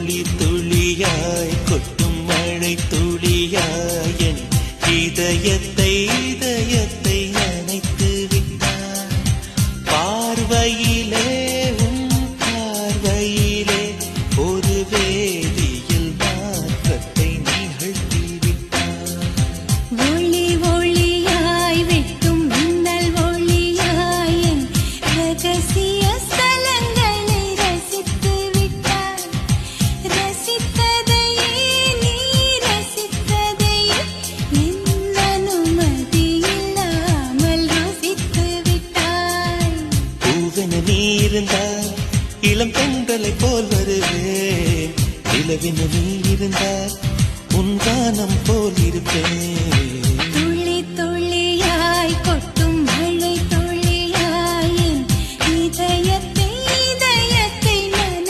துளி துளியாய் கொட்டும் மழை துளியாய் என் இதயத்தை நனைத்து விட்டாய். பார்வையிலே உன் பார்வையிலே ஒரு வேதியில் மாற்றத்தை நிகழ்த்தி விட்டாய். ஒளி ஒளியாய் வெட்டும் மின்னல் ஒளியாய் என் ரகசிய ஸ்தலங்களை ரசித்து விட்டாய். ரசித்ததையே நீ ரசித்ததையே என் அனுமதி இல்லாமல் ருசித்து விட்டாய். பூவென நீ இருந்தால் இளம் பெண்களை போல் வருவேன். நிலவென நீ இருந்தால் உன் கானம் போல் இருப்பேன்.